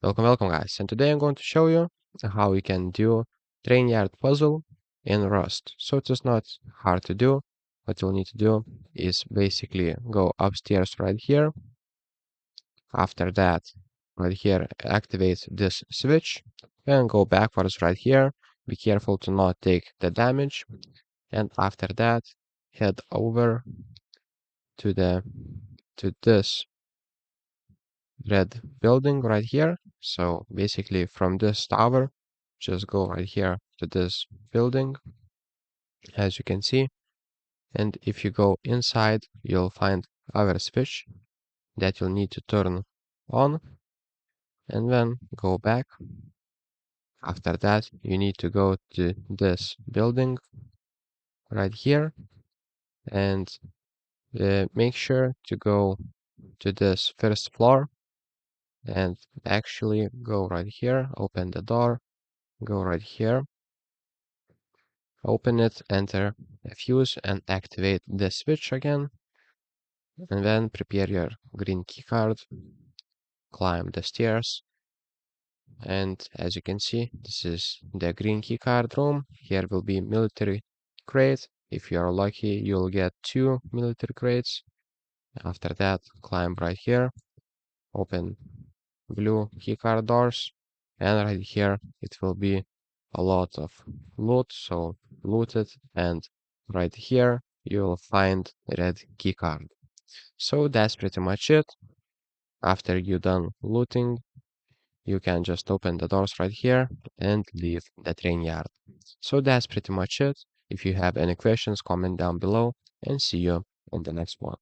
Welcome guys, and today I'm going to show you how you can do Trainyard puzzle in Rust. So it is not hard to do. What you'll need to do is basically go upstairs right here. After that, right here, activate this switch and go backwards right here. Be careful to not take the damage. And after that, head over to this red building right here. So basically from this tower, just go right here to this building, as you can see. And if you go inside, you'll find our switch that you'll need to turn on and then go back. After that, you need to go to this building right here and make sure to go to this first floor and actually go right here, open the door, go right here, open it, enter a fuse and activate the switch again, and then prepare your green keycard, climb the stairs, and as you can see, this is the green keycard room. Here will be military crate. If you are lucky, you'll get 2 military crates. After that, climb right here, open blue keycard doors, and right here it will be a lot of loot, so loot it, and right here you'll find red keycard. So that's pretty much it. After you're done looting, you can just open the doors right here and leave the train yard. So that's pretty much it. If you have any questions, comment down below, and see you in the next one.